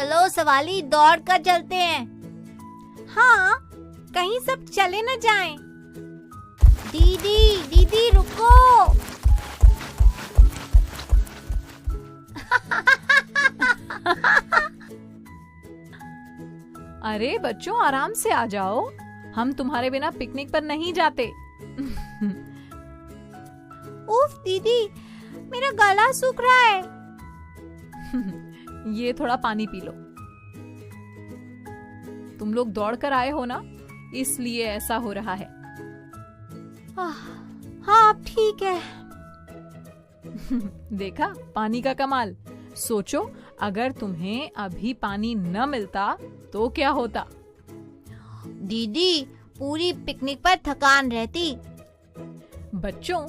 चलो सवाली, दौड़ कर चलते हैं। हाँ, कहीं सब चले न जाएं। दीदी दीदी रुको। अरे बच्चों, आराम से आ जाओ, हम तुम्हारे बिना पिकनिक पर नहीं जाते। उफ दीदी, मेरा गला सूख रहा है। ये थोड़ा पानी पी लो। तुम लोग दौड़ कर आए हो ना, इसलिए ऐसा हो रहा है। हाँ ठीक है। देखा पानी का कमाल। सोचो, अगर तुम्हें अभी पानी न मिलता तो क्या होता। दीदी, पूरी पिकनिक पर थकान रहती। बच्चों,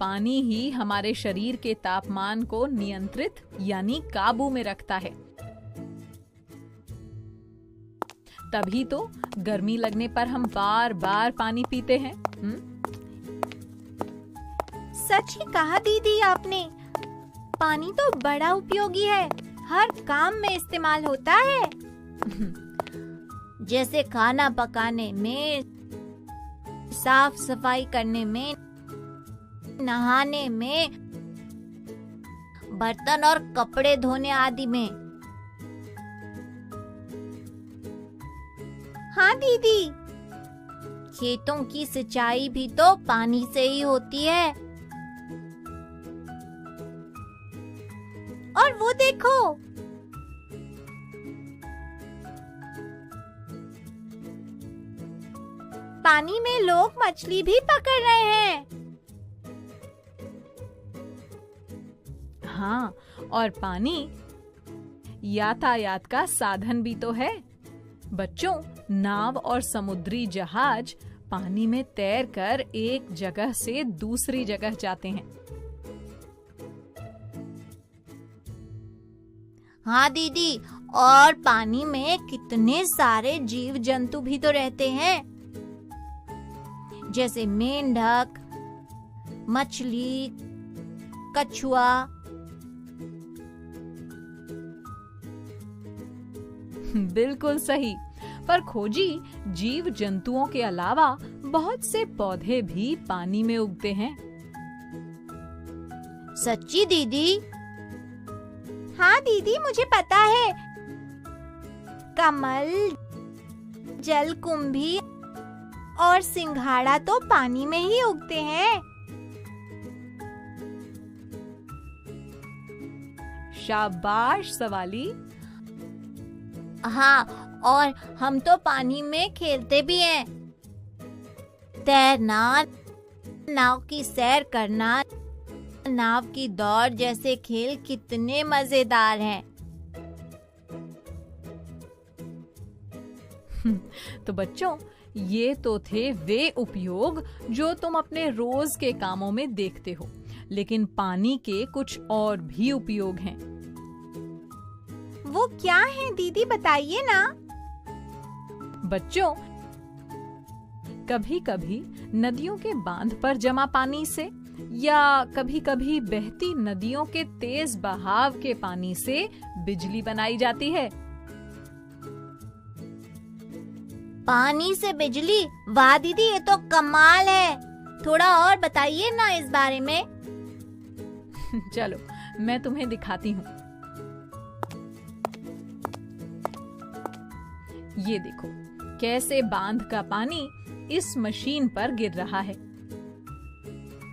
पानी ही हमारे शरीर के तापमान को नियंत्रित यानी काबू में रखता है। तभी तो गर्मी लगने पर हम बार बार पानी पीते हैं। सच ही कहा दीदी आपने। पानी तो बड़ा उपयोगी है, हर काम में इस्तेमाल होता है। जैसे खाना पकाने में, साफ सफाई करने में, नहाने में, बर्तन और कपड़े धोने आदि में। हाँ दीदी, खेतों की सिंचाई भी तो पानी से ही होती है। और वो देखो, पानी में लोग मछली भी पकड़ रहे हैं। हाँ, और पानी यातायात का साधन भी तो है। बच्चों, नाव और समुद्री जहाज पानी में तैरकर एक जगह से दूसरी जगह जाते हैं। हाँ दीदी, और पानी में कितने सारे जीव जंतु भी तो रहते हैं, जैसे मेंढक, मछली, कछुआ। बिल्कुल सही। पर खोजी, जीव जंतुओं के अलावा बहुत से पौधे भी पानी में उगते हैं। सच्ची दीदी? हाँ दीदी, मुझे पता है। कमल, जलकुंभी और सिंघाड़ा तो पानी में ही उगते हैं। शाबाश सवाली। हाँ, और हम तो पानी में खेलते भी हैं। तैरना, नाव की सैर करना, नाव की दौड़ जैसे खेल कितने मजेदार हैं। तो बच्चों, ये तो थे वे उपयोग जो तुम अपने रोज के कामों में देखते हो, लेकिन पानी के कुछ और भी उपयोग हैं। वो क्या है दीदी, बताइए ना। बच्चों, कभी-कभी नदियों के बांध पर जमा पानी से या कभी-कभी बहती नदियों के तेज बहाव के पानी से बिजली बनाई जाती है। पानी से बिजली? वाह दीदी, ये तो कमाल है। थोड़ा और बताइए ना इस बारे में। चलो, मैं तुम्हें दिखाती हूँ। ये देखो कैसे बांध का पानी इस मशीन पर गिर रहा है।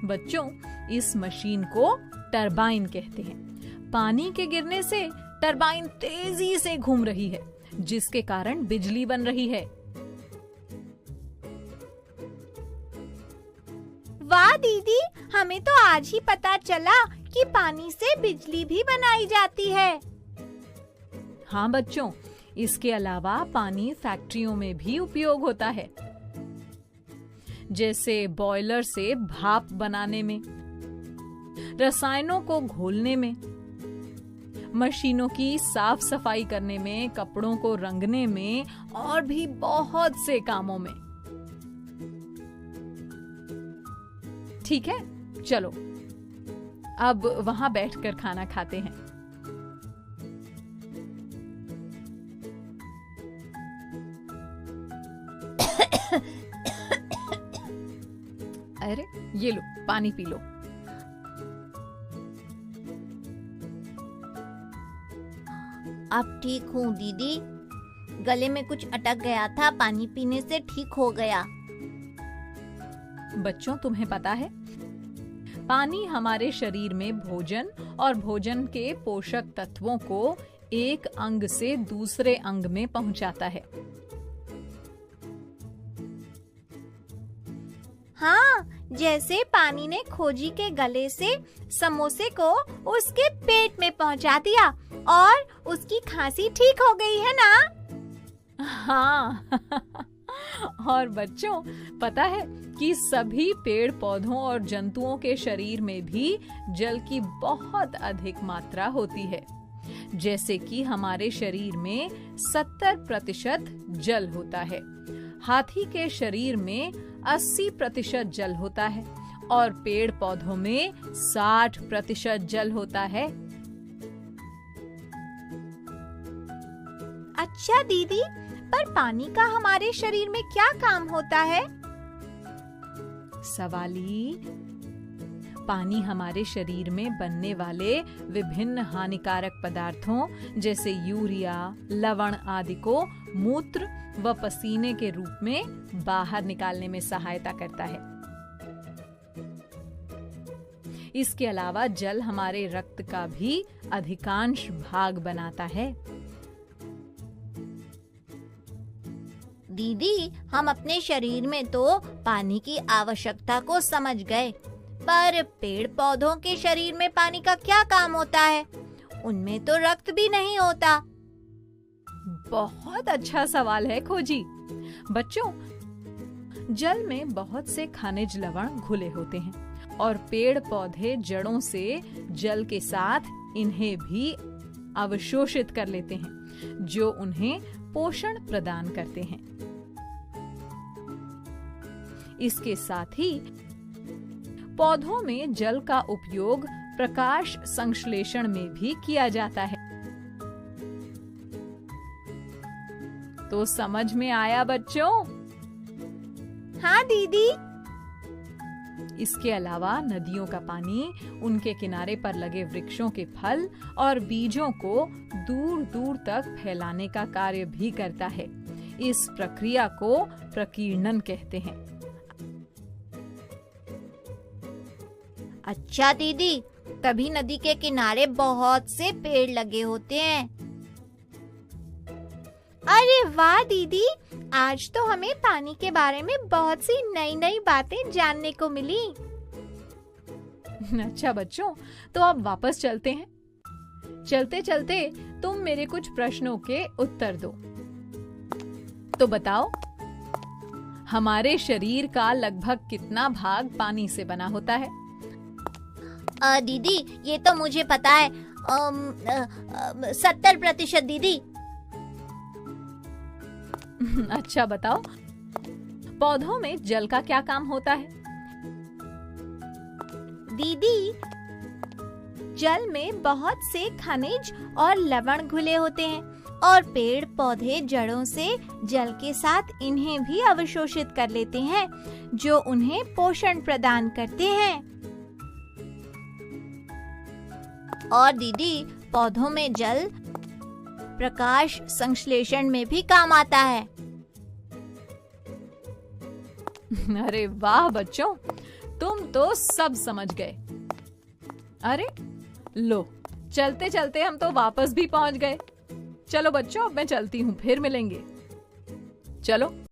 बच्चों, इस मशीन को टरबाइन कहते हैं। पानी के गिरने से टरबाइन तेजी से घूम रही है, जिसके कारण बिजली बन रही है। वाह दीदी, हमें तो आज ही पता चला कि पानी से बिजली भी बनाई जाती है। हाँ बच्चों, इसके अलावा पानी फैक्ट्रियों में भी उपयोग होता है, जैसे बॉयलर से भाप बनाने में, रसायनों को घोलने में, मशीनों की साफ सफाई करने में, कपड़ों को रंगने में और भी बहुत से कामों में। ठीक है, चलो अब वहां बैठकर खाना खाते हैं। अरे ये लो, पानी पी लो। अब ठीक हूँ दीदी। गले में कुछ अटक गया था, पानी पीने से ठीक हो गया। बच्चों, तुम्हें पता है, पानी हमारे शरीर में भोजन और भोजन के पोषक तत्वों को एक अंग से दूसरे अंग में पहुंचाता है। हाँ, जैसे पानी ने खोजी के गले से समोसे को उसके पेट में पहुंचा दिया और उसकी खांसी ठीक हो गई है ना? हाँ। और बच्चों, पता है कि सभी पेड़ पौधों और जंतुओं के शरीर में भी जल की बहुत अधिक मात्रा होती है। जैसे कि हमारे शरीर में 70% जल होता है, हाथी के शरीर में 80% जल होता है और पेड़ पौधों में 60% जल होता है। अच्छा दीदी, पर पानी का हमारे शरीर में क्या काम होता है? सवाली, पानी हमारे शरीर में बनने वाले विभिन्न हानिकारक पदार्थों जैसे यूरिया, लवण आदि को मूत्र व पसीने के रूप में बाहर निकालने में सहायता करता है। इसके अलावा जल हमारे रक्त का भी अधिकांश भाग बनाता है। दीदी, हम अपने शरीर में तो पानी की आवश्यकता को समझ गए, पर पेड़ पौधों के शरीर में पानी का क्या काम होता है? उनमें तो रक्त भी नहीं होता। बहुत अच्छा सवाल है खोजी। बच्चों, जल में बहुत से खनिज लवण घुले होते हैं और पेड़ पौधे जड़ों से जल के साथ इन्हें भी अवशोषित कर लेते हैं, जो उन्हें पोषण प्रदान करते हैं। इसके साथ ही पौधों में जल का उपयोग प्रकाश संश्लेषण में भी किया जाता है। तो समझ में आया बच्चों? हाँ दीदी। इसके अलावा नदियों का पानी उनके किनारे पर लगे वृक्षों के फल और बीजों को दूर दूर तक फैलाने का कार्य भी करता है। इस प्रक्रिया को प्रकीर्णन कहते हैं। अच्छा दीदी, तभी नदी के किनारे बहुत से पेड़ लगे होते हैं। अरे वाह दीदी, आज तो हमें पानी के बारे में बहुत सी नई नई बातें जानने को मिली। अच्छा बच्चों, तो अब वापस चलते हैं। चलते चलते तुम मेरे कुछ प्रश्नों के उत्तर दो। तो बताओ, हमारे शरीर का लगभग कितना भाग पानी से बना होता है? दीदी, ये तो मुझे पता है। 70% दीदी। अच्छा बताओ, पौधों में जल का क्या काम होता है? दीदी, जल में बहुत से खनिज और लवण घुले होते हैं और पेड़ पौधे जड़ों से जल के साथ इन्हें भी अवशोषित कर लेते हैं, जो उन्हें पोषण प्रदान करते हैं। और दीदी, पौधों में जल प्रकाश संश्लेषण में भी काम आता है। अरे वाह बच्चों, तुम तो सब समझ गए। अरे लो, चलते चलते हम तो वापस भी पहुंच गए। चलो बच्चों, अब मैं चलती हूँ, फिर मिलेंगे। चलो।